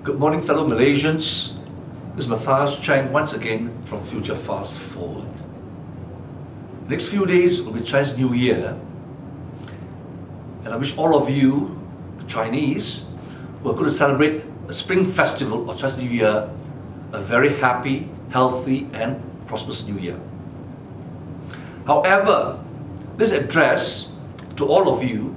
Good morning, fellow Malaysians. This is Matthias Chang once again from Future Fast Forward. Next few days will be Chinese New Year, and I wish all of you, the Chinese, who are going to celebrate the Spring Festival of Chinese New Year, a very happy, healthy, and prosperous New Year. However, this address to all of you,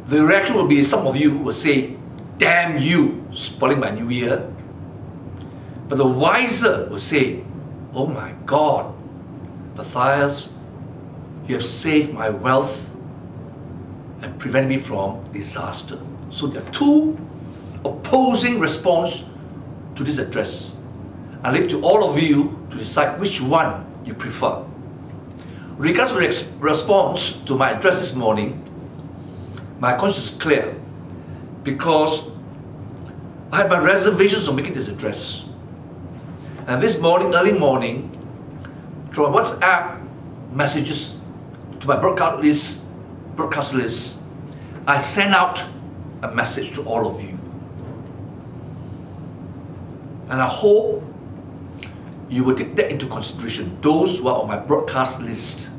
the reaction will be some of you will say, "Damn you, spoiling my New Year." But the wiser will say, "Oh my God, Matthias, you have saved my wealth and prevented me from disaster." So there are two opposing responses to this address. I leave to all of you to decide which one you prefer. Regards to the response to my address this morning, my conscience is clear because I have my reservations on making this address. And this morning, early morning, through my WhatsApp messages to my broadcast list, I sent out a message to all of you. And I hope you will take that into consideration, those who are on my broadcast list.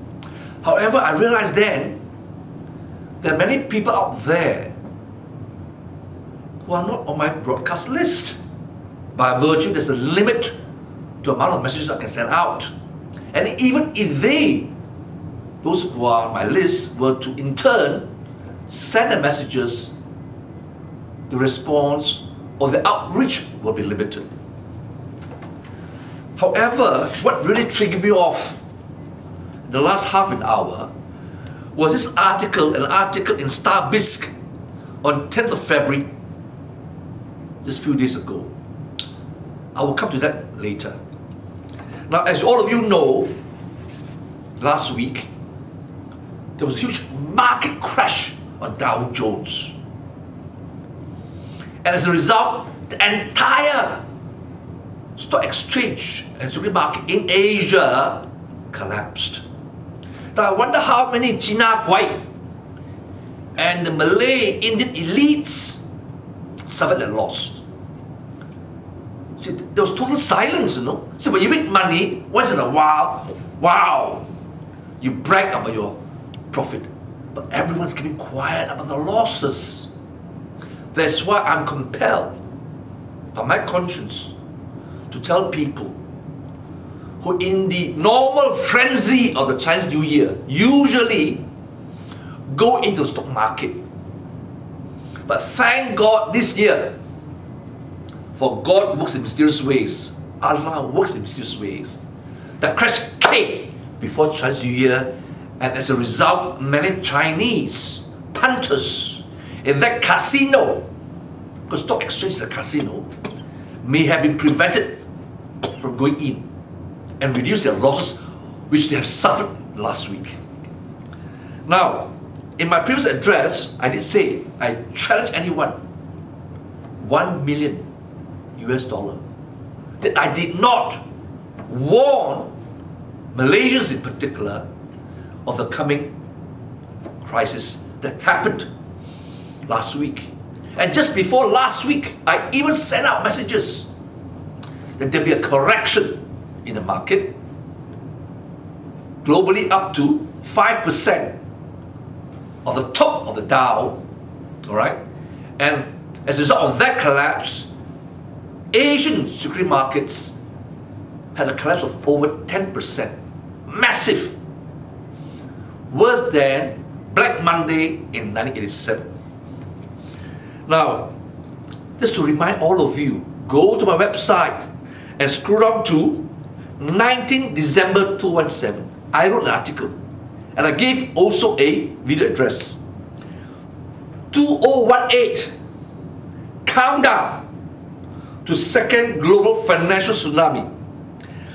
However, I realized then there are many people out there who are not on my broadcast list. By virtue, there's a limit to the amount of messages I can send out. And even if those who are on my list, were to in turn send the messages, the response or the outreach will be limited. However, what really triggered me off the last half an hour was this article, an article in Star Bisque on 10th of February, just a few days ago. I will come to that later. Now, as all of you know, last week, there was a huge market crash on Dow Jones. And as a result, the entire stock exchange and security market in Asia collapsed. Now, I wonder how many China Kuwait and the Malay Indian elites suffered a loss. See, there was total silence, you know. See, when you make money, once in a while, wow, you brag about your profit. But everyone's keeping quiet about the losses. That's why I'm compelled by my conscience to tell people who in the normal frenzy of the Chinese New Year usually go into the stock market. But thank God this year, for God works in mysterious ways. Allah works in mysterious ways. The crash came before Chinese New Year, and as a result, many Chinese punters in that casino, because stock exchange is a casino, may have been prevented from going in and reduce their losses which they have suffered last week. Now, in my previous address, I did say I challenge anyone, $1 million that I did not warn Malaysians in particular of the coming crisis that happened last week. And just before last week, I even sent out messages that there'll be a correction in the market, globally up to 5% of the top of the Dow, all right? And as a result of that collapse, Asian security markets had a collapse of over 10%. Massive. Worse than Black Monday in 1987. Now, just to remind all of you, go to my website and scroll down to 19 December 2017. I wrote an article and I gave also a video address. 2018, countdown to second global financial tsunami.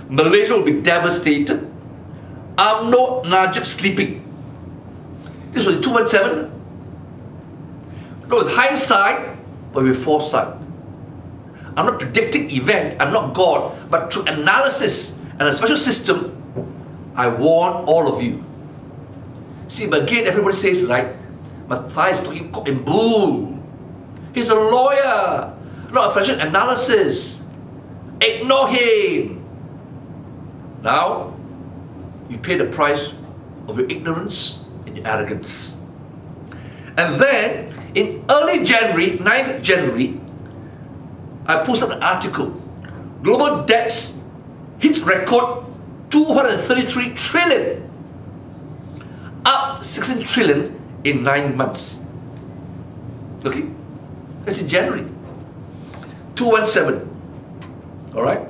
Malaysia will be devastated. UMNO Najib sleeping. This was in 2017. Not with hindsight, but with foresight. I'm not predicting event, I'm not God, but through analysis and a special system, I warn all of you. See, but again, everybody says, right, Matthias is talking cock and bull. He's a lawyer. not a financial analysis. Ignore him. Now, you pay the price of your ignorance and your arrogance. And then, in early January, 9th January, I posted an article. Global debts hits record 233 trillion. Up 16 trillion in 9 months. Okay? That's in January. 217. Alright?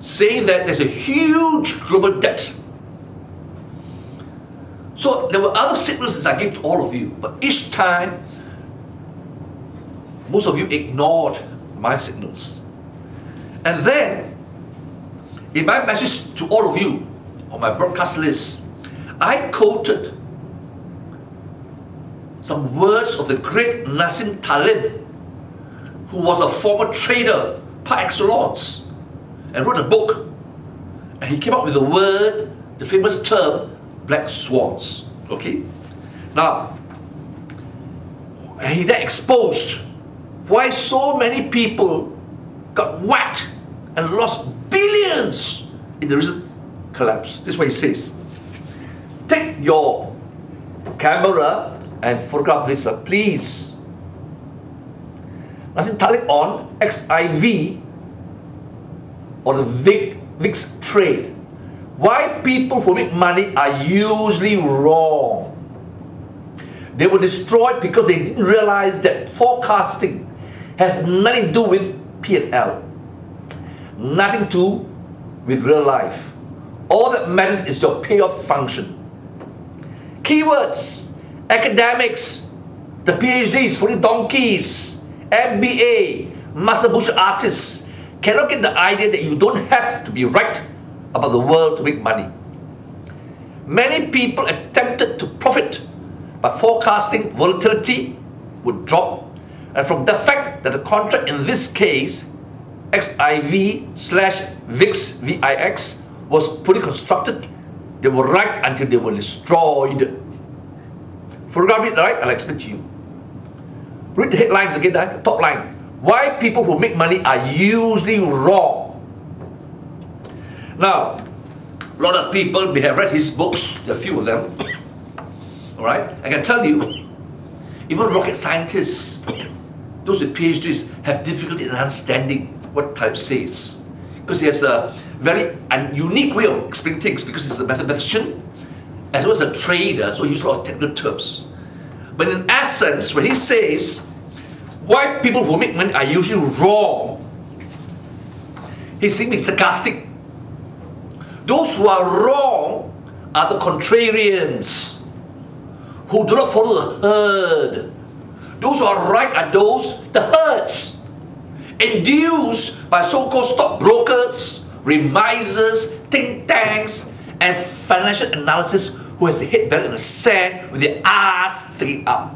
Saying that there's a huge global debt. So there were other signals I gave to all of you, but each time, most of you ignored my signals. And then, in my message to all of you, on my broadcast list, I quoted some words of the great Nassim Taleb, who was a former trader par excellence, and wrote a book. And he came up with the word, the famous term, black swans. Okay? Now, and he then exposed why so many people got whacked and lost billions in the recent collapse. This is what he says. Take your camera and photograph this, please. Nassim Taleb on XIV, or the VIX trade. Why people who make money are usually wrong. They were destroyed because they didn't realize that forecasting has nothing to do with P&L. Nothing to do with real life. All that matters is your payoff function. Keywords, academics, the PhDs for the donkeys, MBA, master butcher artists cannot get the idea that you don't have to be right about the world to make money. Many people attempted to profit by forecasting volatility would drop, and from the fact that the contract in this case, XIV/VIX, VIX, was fully constructed, they were right until they were destroyed. Photograph it, right? I'll explain to you. Read the headlines again, the top line. Why people who make money are usually wrong. Now, a lot of people may have read his books, there are a few of them. Alright? I can tell you, even rocket scientists, those with PhDs, have difficulty in understanding what Taleb says. Because he has a very unique way of explaining things, because he's a mathematician as well as a trader, so he uses a lot of technical terms. But in essence, when he says why people who make money are usually wrong, he's saying being sarcastic. Those who are wrong are the contrarians, who do not follow the herd. Those who are right are those, the herds, induced by so-called stockbrokers, remisers, think tanks, and financial analysis who has their head buried in the sand with their ass sticking up,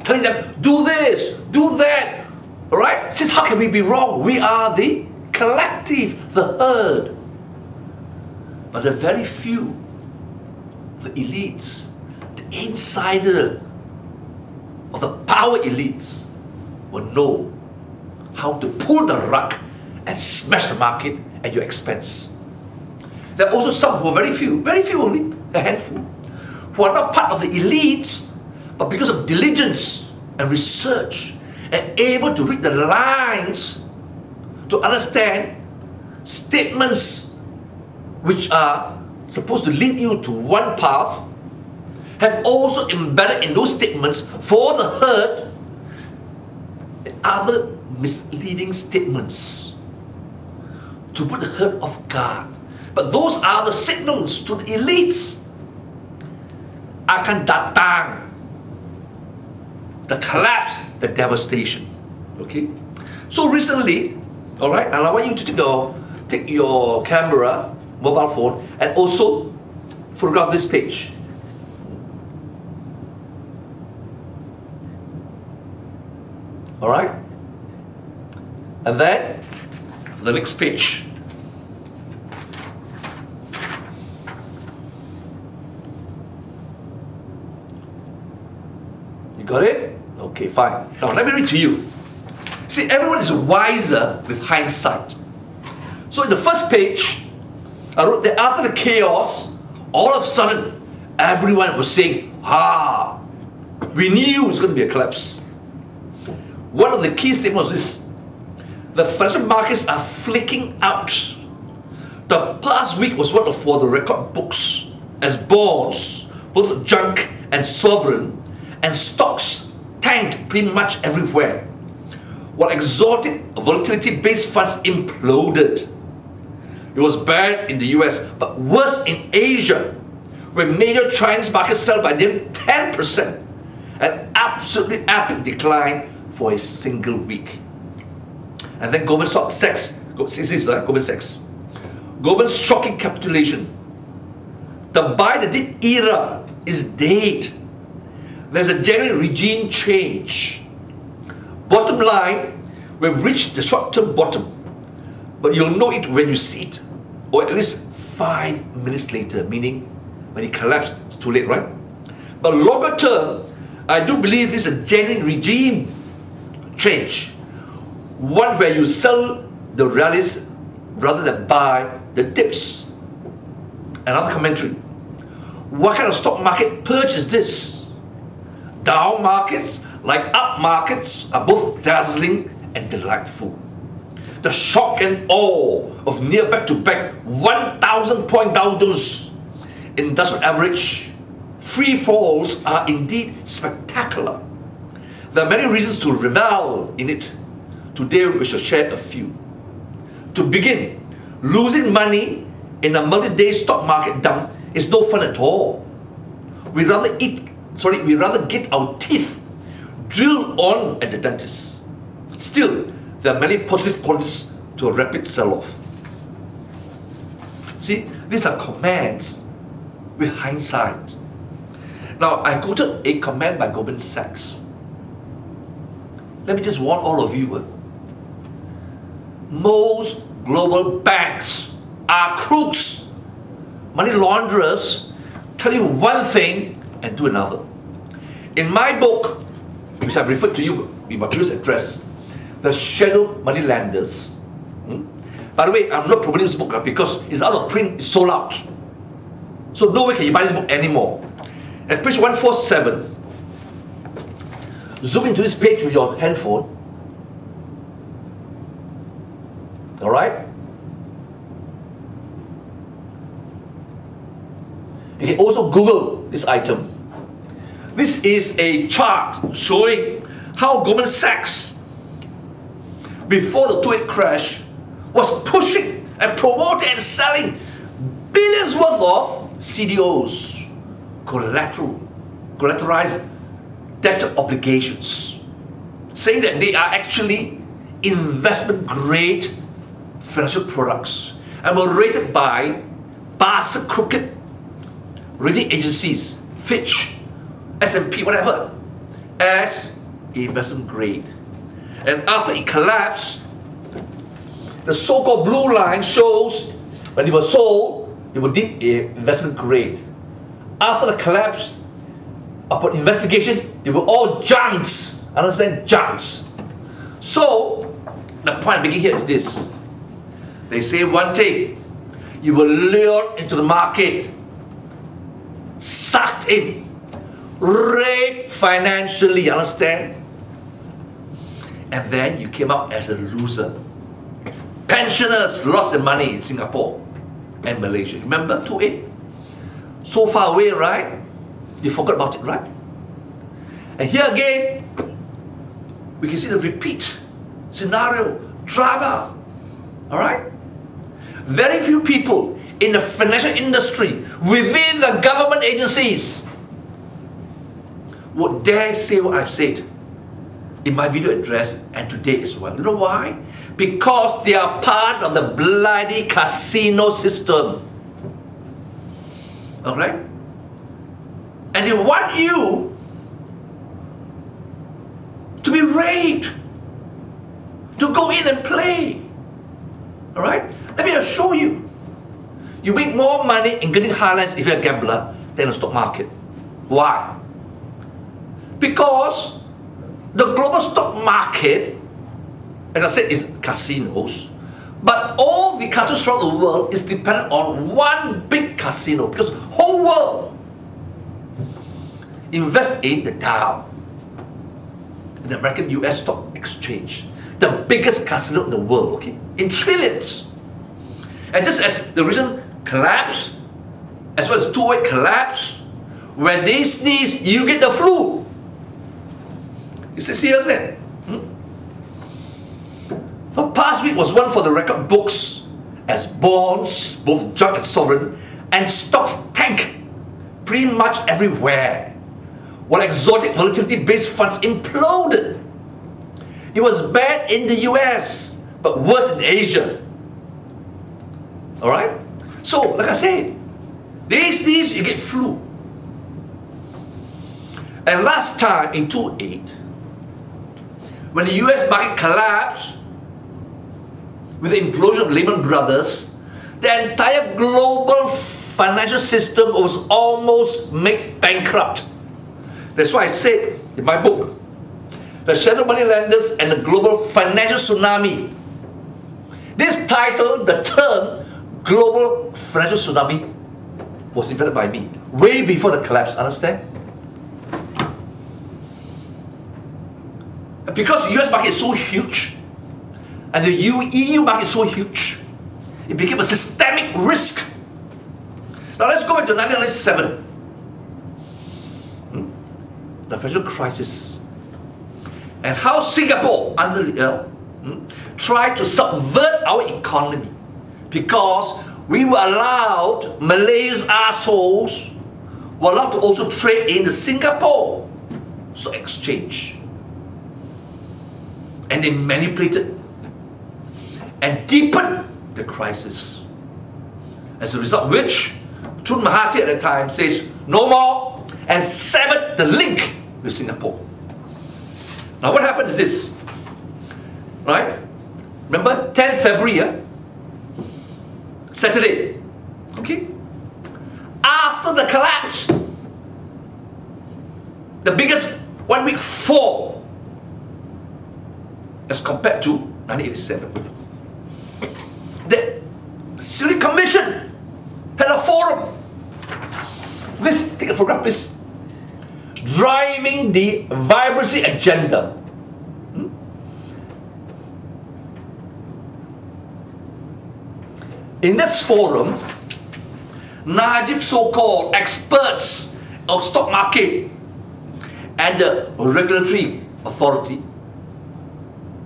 telling them, do this, do that. Alright? Since how can we be wrong? We are the collective, the herd. But the very few, the elites, the insider of the power elites will know how to pull the rug and smash the market at your expense. There are also some who are very few only, a handful, who are not part of the elite, but because of diligence and research, and able to read the lines to understand statements which are supposed to lead you to one path, have also embedded in those statements for the herd other misleading statements to put the herd off guard. But those are the signals to the elites. Akan datang the collapse, the devastation. Okay? So recently, alright, and I want you to take your camera, mobile phone, and also photograph this page. Alright? And then the next page. You got it? Okay, fine. Now let me read to you. See, everyone is wiser with hindsight. So in the first page, I wrote that after the chaos, all of a sudden, everyone was saying, we knew it was going to be a collapse. One of the key statements was this: the financial markets are flicking out. The past week was one for the record books, as bonds, both junk and sovereign, and stocks tanked pretty much everywhere, while exotic volatility-based funds imploded. It was bad in the US, but worse in Asia, where major Chinese markets fell by nearly 10%, an absolutely epic decline for a single week. And then Goldman Sachs, Goldman's shocking capitulation. The buy the dip era is dead. There's a genuine regime change. Bottom line, we've reached the short-term bottom, but you'll know it when you see it, or at least 5 minutes later, meaning when it collapsed, it's too late, right? But longer term, I do believe this is a genuine regime change, one where you sell the rallies rather than buy the dips. Another commentary: what kind of stock market purge is this? Down markets, like up markets, are both dazzling and delightful. The shock and awe of near back-to-back 1,000 point Dow Jones Industrial Average free falls are indeed spectacular. There are many reasons to revel in it. Today we shall share a few. To begin, losing money in a multi-day stock market dump is no fun at all. We'd rather get our teeth drilled on at the dentist. Still, there are many positive qualities to a rapid sell-off. See, these are comments with hindsight. Now, I quoted a comment by Goldman Sachs. Let me just warn all of you. Most global banks are crooks. Money launderers tell you one thing and do another. In my book, which I've referred to you in my previous address, The Shadow Moneylenders. By the way, I'm not promoting this book because it's out of print, it's sold out. So no way can you buy this book anymore. At page 147, zoom into this page with your handphone. Alright? You can also Google this item. This is a chart showing how Goldman Sachs, before the 2008 crash, was pushing and promoting and selling billions worth of CDOs, collateralized debt obligations, saying that they are actually investment grade financial products and were rated by bastard crooked rating agencies, Fitch, S&P, whatever, as investment grade. And after it collapsed, the so-called blue line shows when they were sold, they were deemed investment grade. After the collapse, upon investigation, they were all junks. Understand? Junks. So, the point I'm making here is this. They say one thing: you were lured into the market, sucked in, raped financially, understand? And then you came out as a loser. Pensioners lost their money in Singapore and Malaysia. Remember 2008? So far away, right? You forgot about it, right? And here again, we can see the repeat scenario, drama. Alright? Very few people in the financial industry, within the government agencies, would dare say what I've said in my video address and today as well. You know why? Because they are part of the bloody casino system. Alright? And they want you to be raped, to go in and play. Alright? Let me assure you, you make more money in getting highlights if you're a gambler than the stock market. Why? Because the global stock market as I said, is casinos. But all the casinos throughout the world is dependent on one big casino, because the whole world invests in the Dow, the American US Stock Exchange, the biggest casino in the world, okay, in trillions. And just as the recent collapse, as well as 2008 collapse, when they sneeze, you get the flu. Is it serious then? The past week was one for the record books, as bonds, both junk and sovereign, and stocks tank pretty much everywhere, while exotic volatility-based funds imploded. It was bad in the US, but worse in Asia. Alright? So, like I said, they sneeze, you get flu. And last time, in 2008, when the US market collapsed, with the implosion of Lehman Brothers, the entire global financial system was almost made bankrupt. That's why I said in my book, The Shadow Money Lenders and the Global Financial Tsunami. This title, the term Global Financial Tsunami, was invented by me way before the collapse, understand? Because the US market is so huge, and the EU market is so huge, it became a systemic risk. Now let's go back to 1997. The financial crisis. And how Singapore, under the tried to subvert our economy, because we were allowed, Malaysian assholes were allowed to also trade in the Singapore Stock Exchange. And they manipulated and deepened the crisis. As a result, which Tun Mahathir at the time says, no more, and severed the link with Singapore. Now what happened is this, right? Remember, 10th February, Saturday, okay? After the collapse, the biggest 1 week fall as compared to 1987. The City Commission had a forum. Let's take a photograph, please. Driving the vibrancy agenda. In this forum, Najib so-called experts of stock market and the regulatory authority,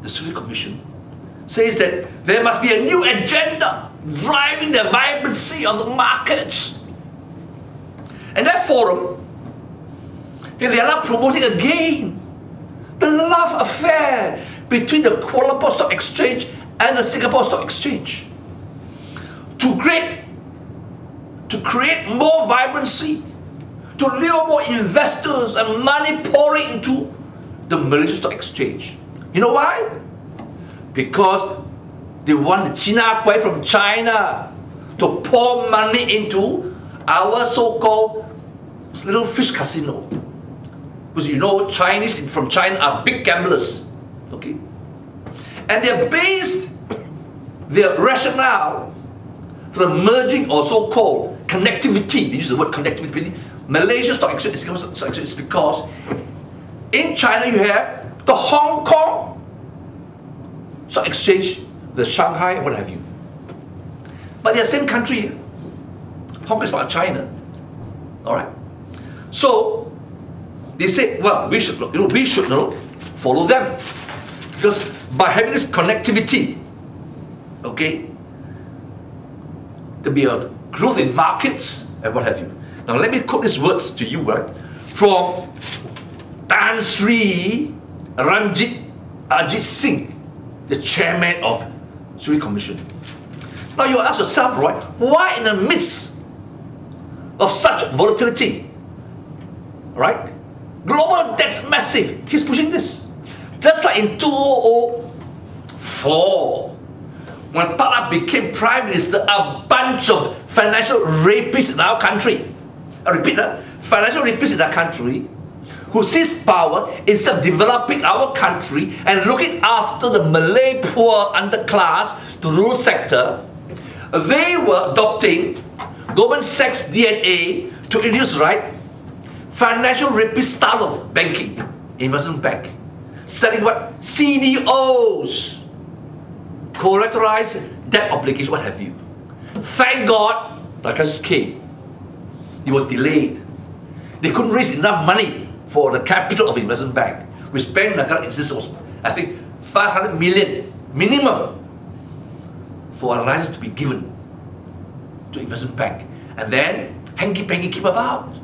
the City Commission, says that there must be a new agenda driving the vibrancy of the markets. And that forum, they are now promoting again the love affair between the Kuala Lumpur Stock Exchange and the Singapore Stock Exchange to create more vibrancy, to lure more investors and money pouring into the Malaysian Stock Exchange. You know why? Because they want the China Kuai from China to pour money into our so-called little fish casino. Because you know, Chinese from China are big gamblers, okay? And they're based their rationale for the merging or so-called connectivity. They use the word connectivity. Malaysia Stock Exchange and Singapore Stock Exchange is because in China you have the Hong Kong Stock Exchange, the Shanghai, and what have you. But they're the same country. Hong Kong is part of China. Alright? So they say, well, we should follow them. Because by having this connectivity, okay, there'll be a growth in markets and what have you. Now let me quote these words to you, right? From Tan Sri Ajit Singh, the chairman of City Commission. Now you ask yourself, right, why in the midst of such volatility, right? Global debt's massive. He's pushing this. Just like in 2004, when Pala became Prime Minister, a bunch of financial rapists in our country, I repeat that, financial rapists in our country, who seized power instead of developing our country and looking after the Malay poor underclass, the rural sector, they were adopting Goldman Sachs DNA to introduce, right, financial rapist style of banking, investment bank, selling what? CDOs, collateralized debt obligation, what have you. Thank God the crisis came. It was delayed. They couldn't raise enough money for the capital of investment bank, which Bank Negara insisted was, I think, 500 million minimum for a license to be given to investment bank. And then hanky-panky came about.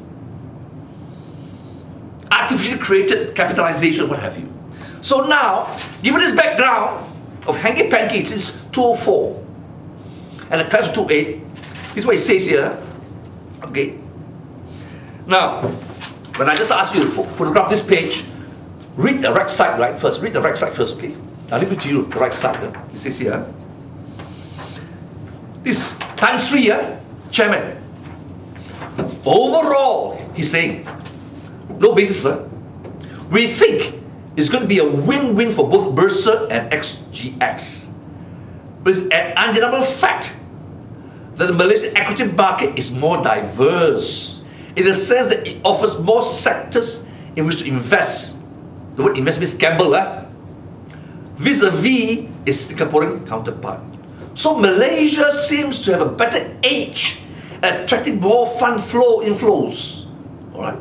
Artificially created capitalization, what have you. So now, given this background of hanky-panky since 2004 and the crash of 2008, this is what it says here. Okay. Now, when I just ask you to photograph this page, read the right side, right, first. Read the right side first, okay? I'll leave it to you, the right side. It says here. This Tan Sri, chairman. Overall, he's saying, no basis, we think it's going to be a win-win for both Bursa and XGX. But it's an undeniable fact that the Malaysian equity market is more diverse in the sense that it offers more sectors in which to invest. The word invest means gamble, vis-a-vis its Singaporean counterpart. So Malaysia seems to have a better edge at attracting more fund inflows. Alright?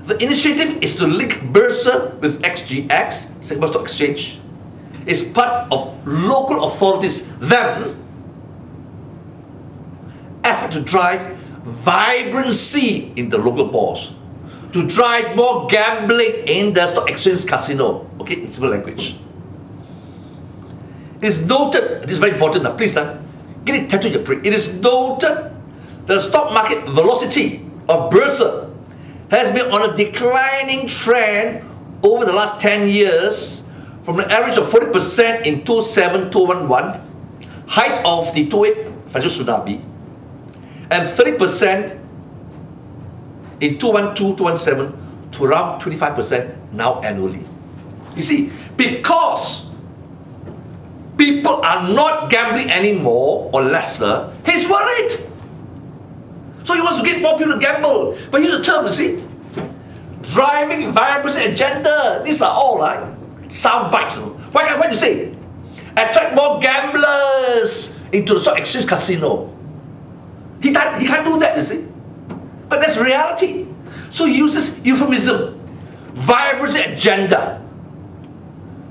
The initiative is to link Bursa with XGX, Singapore Stock Exchange. It's part of local authorities, effort to drive vibrancy in the local bourse, to drive more gambling in the stock exchange casino, okay, in simple language. It is noted, this is very important now, please, get it tattooed your brain. It is noted that the stock market velocity of Bursa has been on a declining trend over the last 10 years from an average of 40% in 2007-2011, height of the 2008 financial tsunami, and 30% in 2012-2017 to around 25% now annually. You see, because people are not gambling anymore or lesser, he's worried. So he wants to get more people to gamble. But use the term, you see, driving vibrancy agenda. These are all sound bites. Why can't you say attract more gamblers into the stock exchange casino? He can't do that, you see. But that's reality. So he uses euphemism, vibrancy agenda,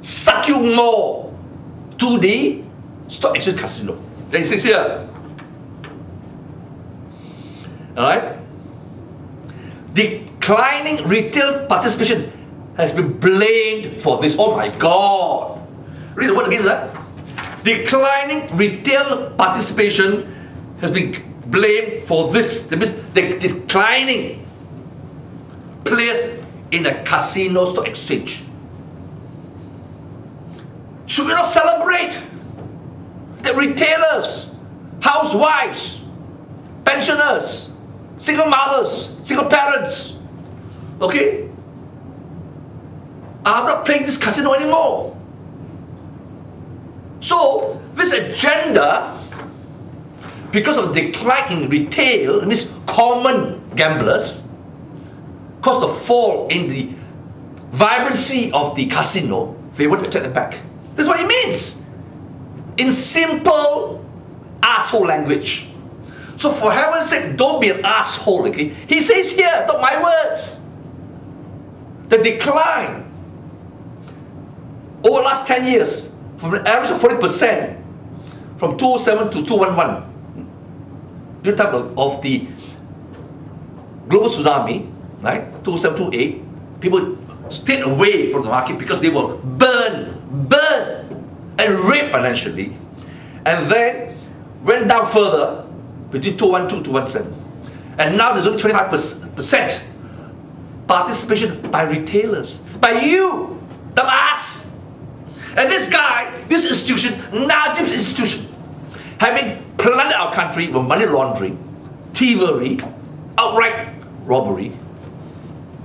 suck you more to the stock exchange casino. Then he says here, alright, declining retail participation has been blamed for this. Oh my God! Read the word again, sir. Declining retail participation has been blamed for this. That means the declining players in the casino stock exchange. Should we not celebrate that retailers, housewives, pensioners, single mothers, single parents, okay, are not playing this casino anymore? So this agenda, because of the decline in retail, it means common gamblers, caused the fall in the vibrancy of the casino. They want to take them back. That's what it means. In simple asshole language. So for heaven's sake, don't be an asshole, okay? He says here, not my words. The decline over the last 10 years, from an average of 40%, from 2007 to 2011, during the time of the global tsunami, right, 2007-2008, people stayed away from the market because they were burned and raped financially, and then went down further between 2012 to 2017. And now there's only 25% participation by retailers, by you, dumbass. And this guy, this institution, Najib's institution, having plundered our country with money laundering, thievery, outright robbery,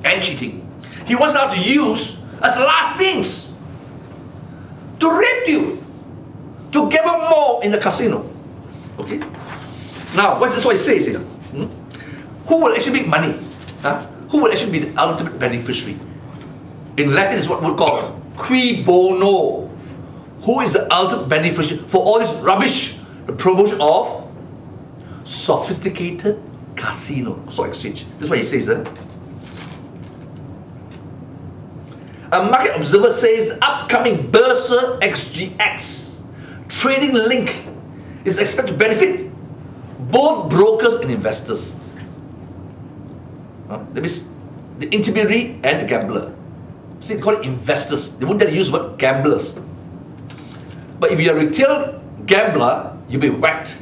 and cheating, he wants now to use as the last means to rape you, to gamble more in the casino. Okay? Now, this is what he says here. Who will actually make money? Who will actually be the ultimate beneficiary? In Latin, is what we call qui bono. Who is the ultimate beneficiary for all this rubbish? The promotion of sophisticated casino, stock exchange. This is what he says. A market observer says the upcoming Bursa XGX trading link is expected to benefit both brokers and investors. That means the intermediary and the gambler. See, they call it investors. They wouldn't dare to use the word gamblers. But if you're a retail gambler, you'll be whacked.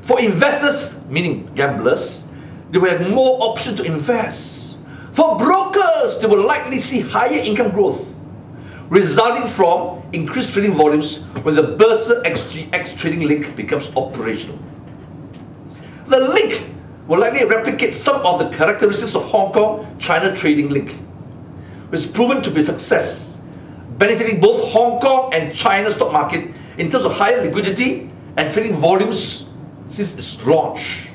For investors, meaning gamblers, they will have more options to invest. For brokers, they will likely see higher income growth, resulting from increased trading volumes when the Bursa XGX trading link becomes operational. The link will likely replicate some of the characteristics of Hong Kong-China trading link, which is proven to be a success, benefiting both Hong Kong and China stock market in terms of higher liquidity and trading volumes since its launch.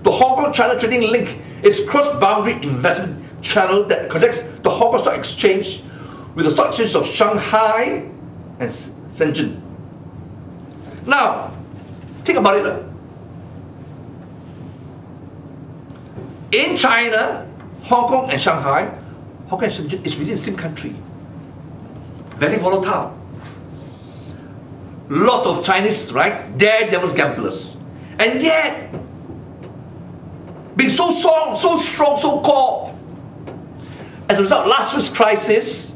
The Hong Kong-China trading link is a cross-boundary investment channel that connects the Hong Kong Stock Exchange with the stock exchanges of Shanghai and Shenzhen. Now, think about it. In China, Hong Kong and Shanghai, Hong Kong and Shenzhen is within the same country. Very volatile. Lot of Chinese, right? Daredevils gamblers. And yet, being so strong, so core. As a result, last week's crisis,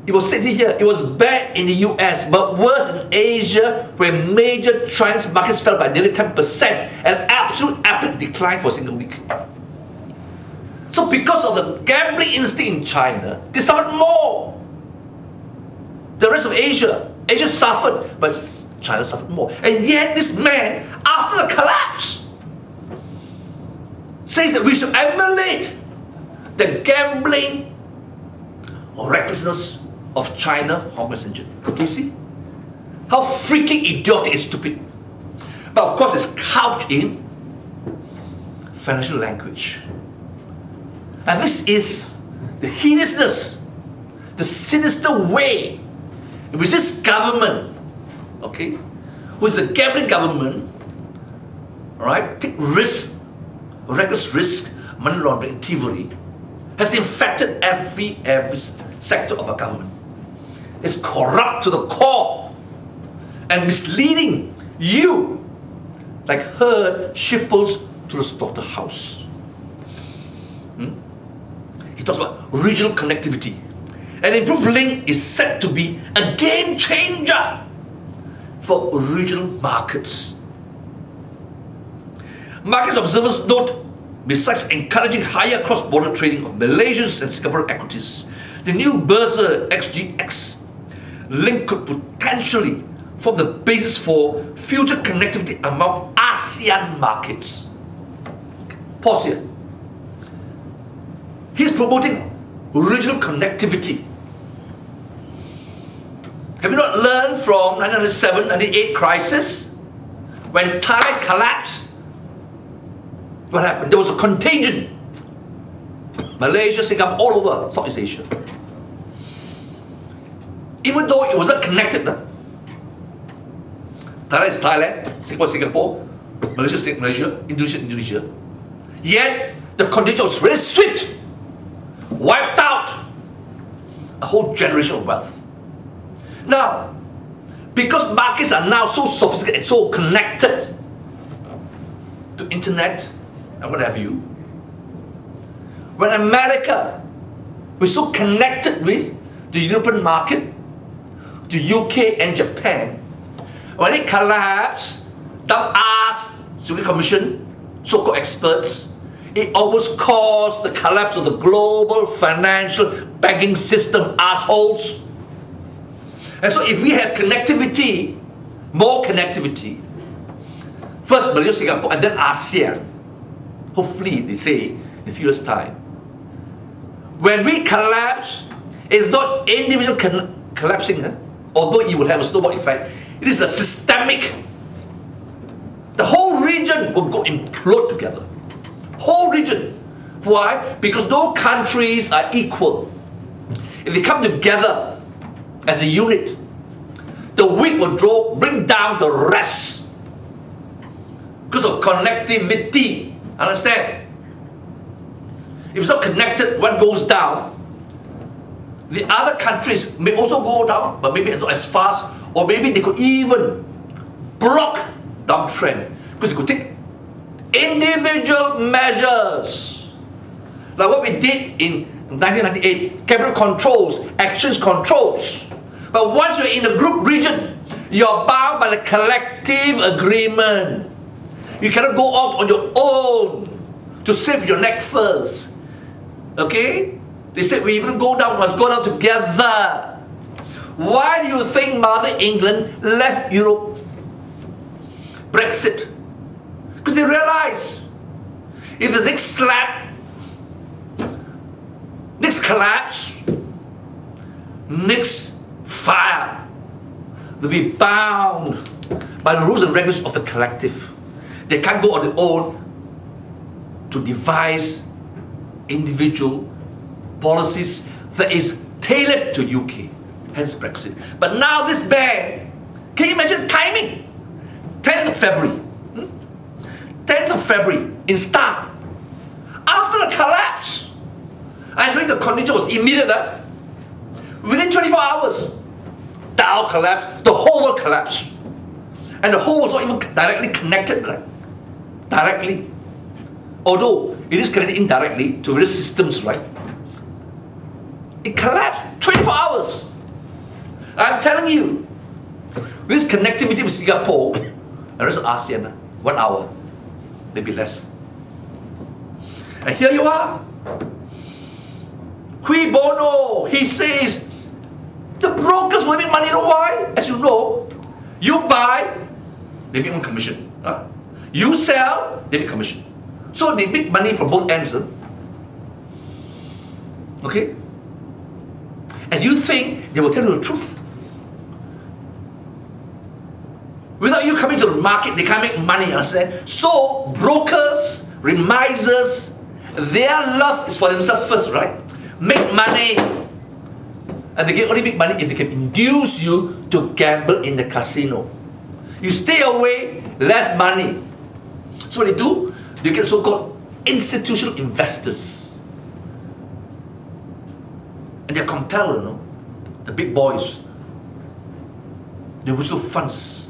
it was said here, it was bad in the US, but worse in Asia, where major Chinese markets fell by nearly 10%, an absolute epic decline for a single week. So because of the gambling instinct in China, they suffered more. The rest of Asia suffered, but China suffered more. And yet this man, after the collapse, says that we should emulate the gambling or recklessness of China, Hong Kong, and Shenzhen. Can you see? How freaking idiotic and stupid. But of course it's couched in financial language. And this is the heinousness, the sinister way in which this government, okay, who is a gambling government, alright, take risk, reckless risk, money laundering, thievery, has infected every sector of our government. It's corrupt to the core and misleading you like herd shippers to the slaughterhouse. He talks about regional connectivity. An improved link is said to be a game changer for regional markets. Markets observers note, besides encouraging higher cross-border trading of Malaysian and Singapore equities, the new Bursa XGX link could potentially form the basis for future connectivity among ASEAN markets. Pause here. He's promoting regional connectivity. Have you not learned from 1997-98 crisis? When Thailand collapsed, what happened? There was a contagion. Malaysia, Singapore, all over Southeast Asia. Even though it wasn't connected. Thailand is Thailand, Singapore is Singapore, Malaysia is Malaysia, Indonesia. Yet, the contagion was very swift. Wiped out a whole generation of wealth. Now, because markets are now so sophisticated and so connected to internet and what have you, when America was so connected with the European market, the UK and Japan, when it collapsed, dumb ass Security Commission, so-called experts, it almost caused the collapse of the global financial banking system, assholes. And so if we have connectivity, more connectivity, first Malaysia, Singapore, and then ASEAN, hopefully, they say, in in a few years' time. When we collapse, it's not individual collapsing, although it will have a snowball effect. It is a systemic. The whole region will go implode together. Whole region. Why? Because no countries are equal. If they come together as a unit, the weak will bring down the rest. Because of connectivity. Understand? If it's not connected, one goes down. The other countries may also go down, but maybe not as fast, or maybe they could even block downtrend. Because they could take individual measures. Like what we did in 1998, capital controls, actions controls. But once you're in a group region, you're bound by the collective agreement. You cannot go out on your own to save your neck first. Okay? They said we even go down, must go down together. Why do you think Mother England left Europe? Brexit. Because they realized if the next slap, next collapse, next fire, they'll be bound by the rules and regulations of the collective. They can't go on their own to devise individual policies that is tailored to UK, hence Brexit. But now this ban, can you imagine timing? 10th of February. 10th of February in Star. After the collapse. And during the condition was immediate. Within 24 hours, Dow collapsed, the whole world collapsed. And the whole world was not even directly connected, right? Directly. Although it is connected indirectly to various systems, right? It collapsed 24 hours. I'm telling you, with this connectivity with Singapore and the rest of ASEAN, 1 hour, maybe less. And here you are. Cui bono, he says, the brokers will make money. You know why? As you know, you buy, they make one commission. You sell, they make commission. So they make money from both ends. Okay? And you think they will tell you the truth. Without you coming to the market, they can't make money, understand? So brokers, remisers, their love is for themselves first, right? Make money. And they can only make money if they can induce you to gamble in the casino. You stay away, less money. So what they do, they get so-called institutional investors. And they're compelled, you know, the big boys, the mutual funds,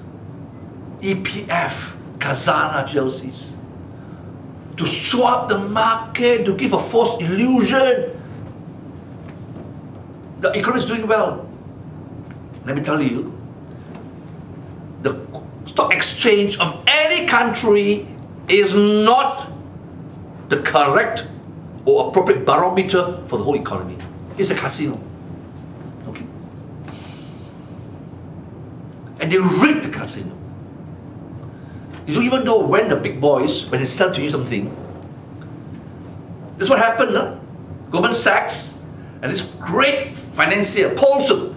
EPF, Khazanah, GLCs, to show up the market, to give a false illusion. The economy is doing well. Let me tell you, the stock exchange of any country is not the correct or appropriate barometer for the whole economy. It's a casino. Okay? And they rig the casino. You don't even know when the big boys, when they sell to you something. This is what happened, huh? Goldman Sachs and this great financier, Paulson.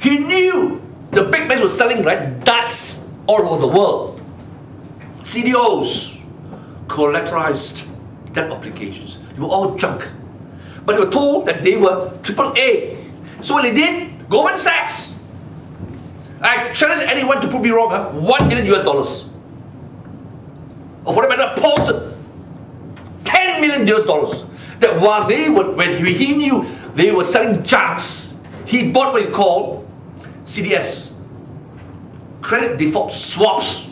He knew the big banks were selling, right, darts all over the world. CDOs, collateralized debt obligations. They were all junk. But they were told that they were AAA. So what they did, Goldman Sachs, I challenge anyone to prove me wrong, $1 million US. Or for that matter, Paulson, $10 million US. That while they were, when he knew they were selling junks, he bought what he called CDS, credit default swaps,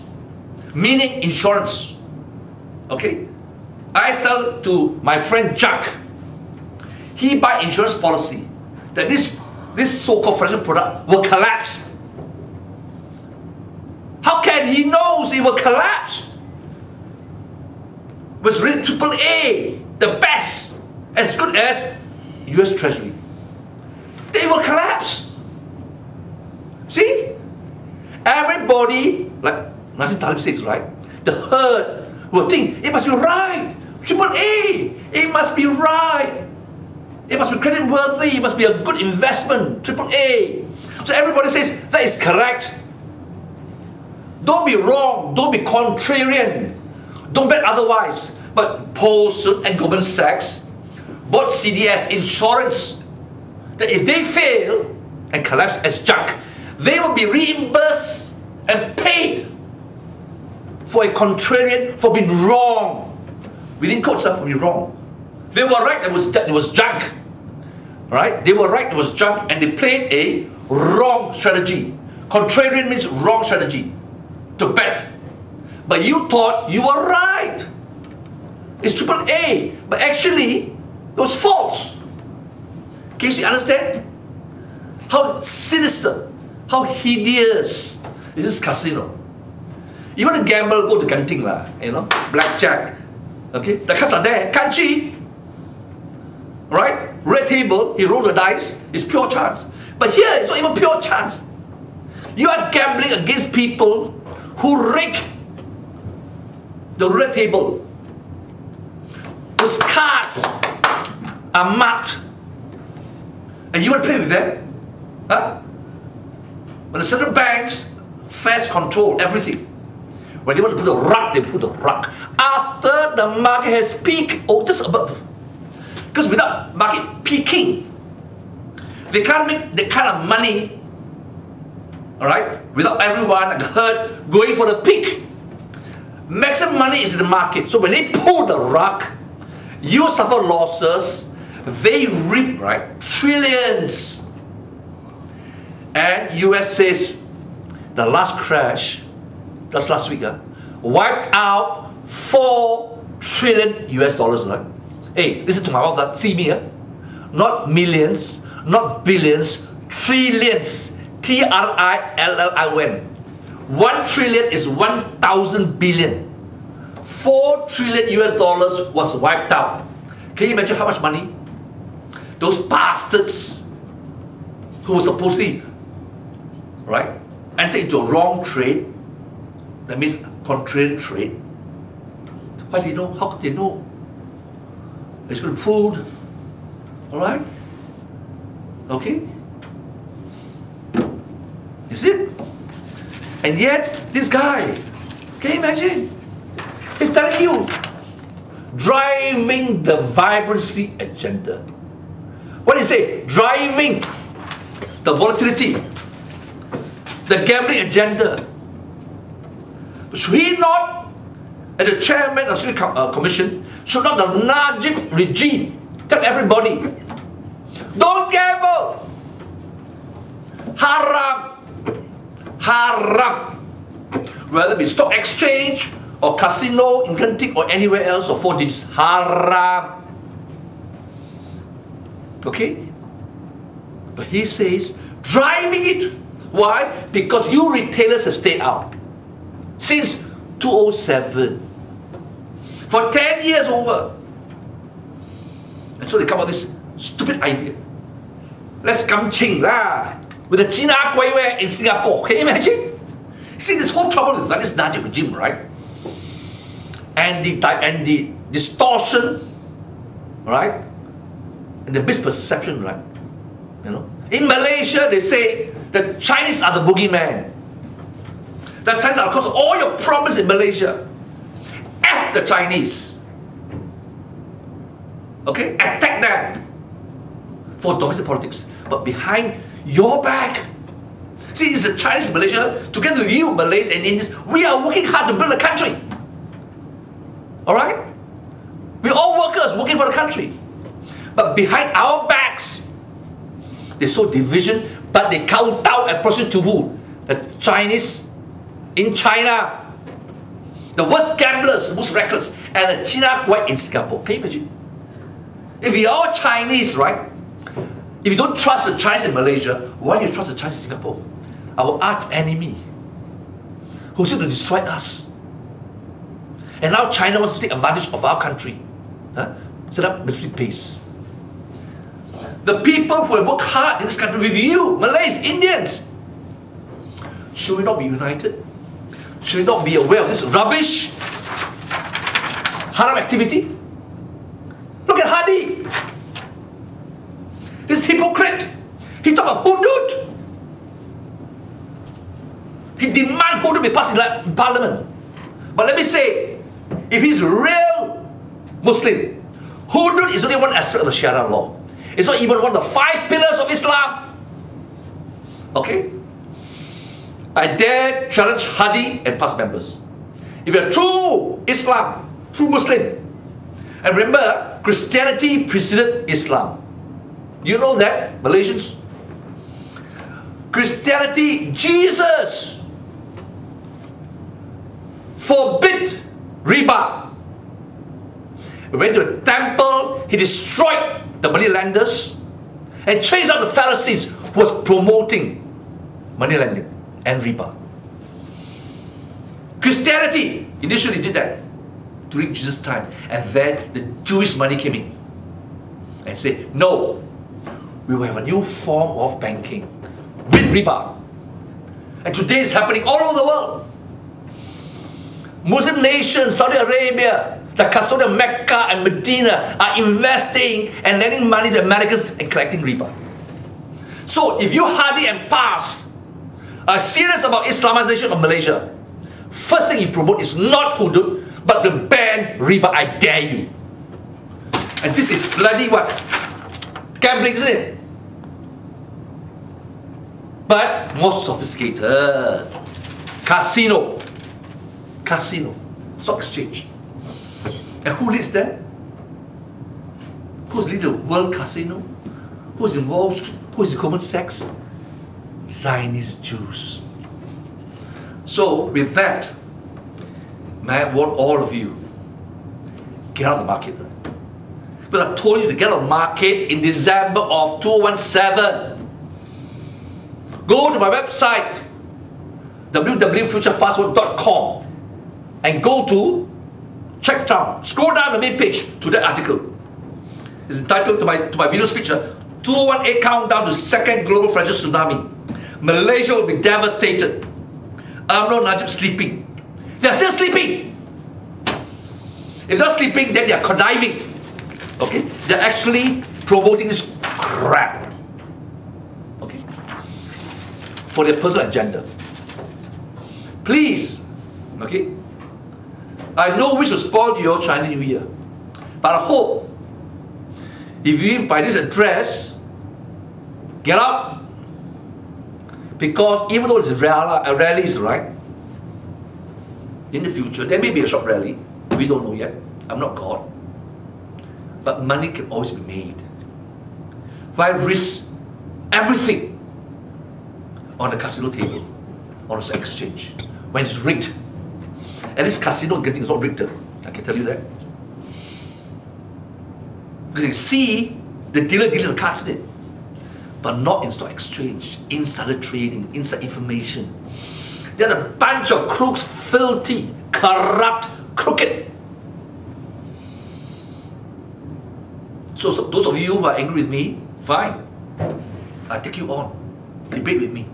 meaning insurance. Okay? I sell to my friend Jack. He buy insurance policy that this so-called financial product will collapse. How can he knows it will collapse? Was rated AAA, the best, as good as US Treasury. They will collapse. See? Everybody, like Nassim Taleb says, right? The herd will think, it must be right. Triple A. It must be right. It must be credit worthy. It must be a good investment. Triple A. So everybody says that is correct. Don't be wrong. Don't be contrarian. Don't bet otherwise. But Paulson and Goldman Sachs bought CDS insurance that if they fail and collapse as junk, they will be reimbursed and paid for a contrarian for being wrong. Within quotes, for being wrong. They were right, it was junk. Right? They were right, it was junk, and they played a wrong strategy. Contrarian means wrong strategy to bet. But you thought you were right. It's triple A. But actually, it was false. Can you understand? How sinister, how hideous is this casino? You want to gamble, go to Genting lah, you know, blackjack. Okay, the cards are there, can't cheat. Right? Red table, he rolls the dice, it's pure chance. But here, it's not even pure chance. You are gambling against people who rake the red table. Those cards are marked. And you want to play with them? Huh? When the central banks fast control everything. When they want to put the rug, they put the rug. After the market has peaked, or just above. Because without market peaking, they can't make the kind of money, alright, without everyone like the herd going for the peak. Maximum money is in the market. So when they pull the rug, you suffer losses, they reap, right, trillions. And US says the last crash, just last week, wiped out 4 trillion US dollars, right? Hey, listen to my mouth, see me, not millions, not billions, trillions. T-R-I-L-L-I-O-N. 1 trillion is 1,000 billion. 4 trillion US dollars was wiped out. Can you imagine how much money? Those bastards who were supposedly, right, entered into a wrong trade, that means contrarian trade. Why do they know? How could they know? It's going to be pulled. Alright? Okay? You see it? And yet, this guy, can you imagine? He's telling you, driving the vibrancy agenda. What do you say? Driving the volatility, the gambling agenda. But should he not, as the chairman of the commission, should not the Najib regime tell everybody, don't gamble, haram, haram, whether it be stock exchange or casino in Genting or anywhere else or 4 digits, haram. Okay? But he says, driving it. Why? Because you retailers have stayed out since 2007. For 10 years over. And so they come up with this stupid idea. Let's come ching lah with the China Guiware in Singapore. Can you imagine? See, this whole trouble with this Najib regime, right? And the distortion, right? And the misperception, right? You know, in Malaysia, they say the Chinese are the boogeyman. The Chinese are the cause of all your problems in Malaysia. F the Chinese. Okay? Attack them for domestic politics. But behind your back, see, it's the Chinese Malaysia, together with you, Malays and Indians, we are working hard to build a country. Alright? We're all workers working for the country. But behind our backs, they sow division, but they kowtow and prostitute to who? The Chinese in China. The worst gamblers, most reckless, and the China Guai in Singapore. Can you imagine? If we are all Chinese, right? If you don't trust the Chinese in Malaysia, why do you trust the Chinese in Singapore? Our arch enemy, who seem to destroy us. And now China wants to take advantage of our country. Set up military base. The people who have worked hard in this country with you, Malays, Indians, should we not be united? Should we not be aware of this rubbish, haram activity? Hadi. This hypocrite. He talked about hudud. He demands hudud be passed in parliament. But let me say, if he's real Muslim, hudud is only one aspect of the Sharia law. It's not even one of the 5 pillars of Islam. Okay? I dare challenge Hadi and past members. If you're true Islam, true Muslim, and remember, Christianity preceded Islam. You know that, Malaysians? Christianity, Jesus forbid riba. He went to a temple, he destroyed the moneylanders and chased out the Pharisees who was promoting money lending and riba. Christianity initially did that during Jesus' time, and then the Jewish money came in and said, no, we will have a new form of banking with riba. And today it's happening all over the world. Muslim nations, Saudi Arabia, the custodian Mecca and Medina are investing and lending money to Americans and collecting riba. So if you Hadi and PAS are serious about Islamization of Malaysia, first thing you promote is not hudud, but to ban riba. I dare you. And this is bloody what? Gambling, isn't it? But more sophisticated. Casino. Casino. Stock exchange. And who leads that? Who's leading the world casino? Who's in Wall Street? Who's in Goldman Sachs? Zionist Jews. So with that, may I warn all of you, get out of the market. But I told you to get out of the market in December of 2017. Go to my website, www.futurefastwork.com, and go to, check down, scroll down the main page to that article. It's entitled to my video speech, 2018 Countdown to Second Global Financial Tsunami. Malaysia will be devastated. Najib sleeping. They are still sleeping. If they're not sleeping, then they are conniving. Okay? They're actually promoting this crap. Okay? For their personal agenda. Please, okay? I know we should spoil your Chinese New Year. But I hope, if you by this address, get out. Because even though it's rallies, right? In the future, there may be a short rally. We don't know yet. I'm not God. But money can always be made. Why risk everything on the casino table, on the exchange, when it's rigged? At least casino getting is not rigged. I can tell you that. Because you see the dealer dealing the cards in it, but not in stock exchange, insider trading, inside information. They're a bunch of crooks, filthy, corrupt, crooked. So those of you who are angry with me, fine. I'll take you on. Debate with me.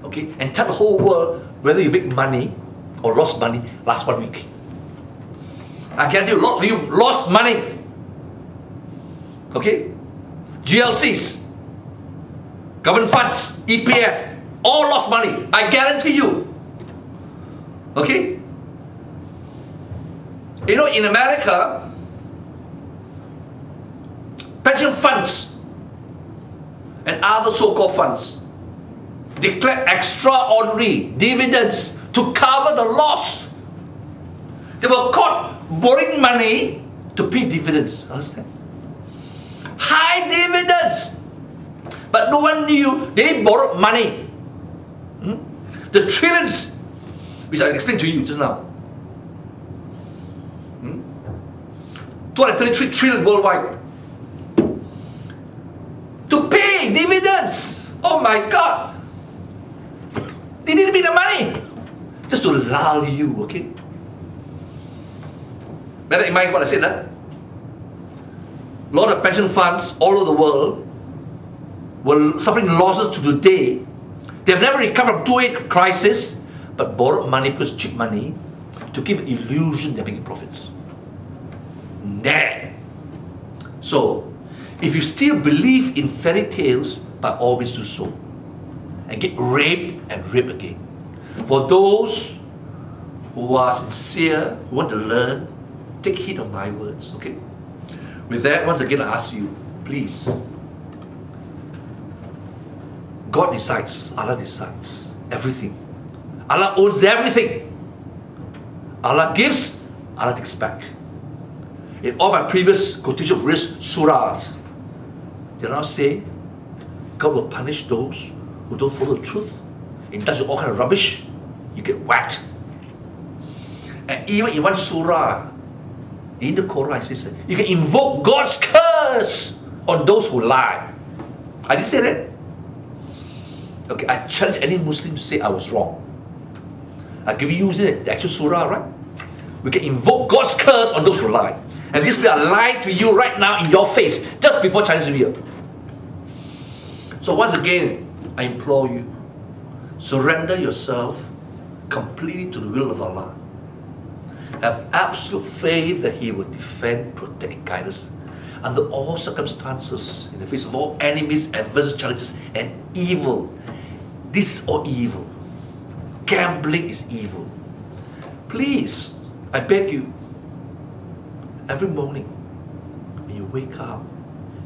Okay? And tell the whole world whether you make money or lost money last 1 week. I guarantee you, a lot of you lost money. Okay? GLCs, government funds, EPF, all lost money. I guarantee you. Okay? You know, in America, pension funds and other so-called funds declare extraordinary dividends to cover the loss. They were caught borrowing money to pay dividends. Understand? High dividends. But no one knew they borrowed money. The trillions, which I explained to you just now. 233 trillion worldwide. To pay dividends. Oh my God. They didn't need the money. Just to lull you, okay? Bear in mind what I said, huh? A lot of pension funds all over the world were suffering losses to today. They've never recovered from 2008 crisis, but borrowed money because cheap money to give illusion they're making profits. Nah. So, if you still believe in fairy tales, by all means do so. And get raped and raped again. For those who are sincere, who want to learn, take heed of my words, okay? With that, once again, I ask you, please. God decides, Allah decides everything. Allah owns everything. Allah gives, Allah takes back. In all my previous quotation of various surahs, they now say, God will punish those who don't follow the truth, indulge in all kind of rubbish, you get whacked. And even in one surah, in the Quran, it says, you can invoke God's curse on those who lie. I didn't say that. Okay, I challenge any Muslim to say I was wrong. I give you using the actual surah, right? We can invoke God's curse on those who lie. And these people are lying to you right now in your face, just before Chinese New Year. So once again, I implore you, surrender yourself completely to the will of Allah. Have absolute faith that He will defend, protect, and guide us under all circumstances, in the face of all enemies, adversities, challenges, and evil. This is all evil. Gambling is evil. Please, I beg you, every morning when you wake up,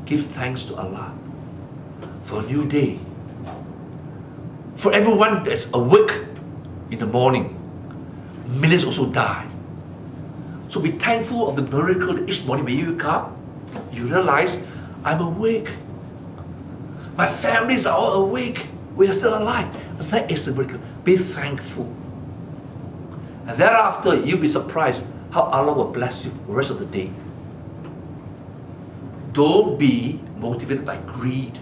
give thanks to Allah for a new day. For everyone that's awake in the morning, millions also die. So be thankful of the miracle that each morning when you wake up, you realize, I'm awake. My families are all awake. We are still alive. That is the miracle. Be thankful. And thereafter, you'll be surprised how Allah will bless you the rest of the day. Don't be motivated by greed,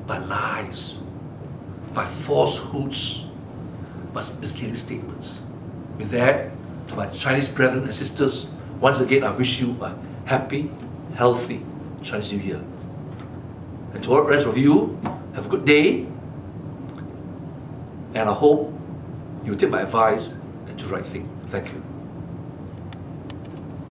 by lies, by falsehoods, by misleading statements. With that, to my Chinese brethren and sisters, once again I wish you a happy, healthy Chinese New Year. And to all the rest of you, have a good day. And I hope you take my advice and do the right thing. Thank you.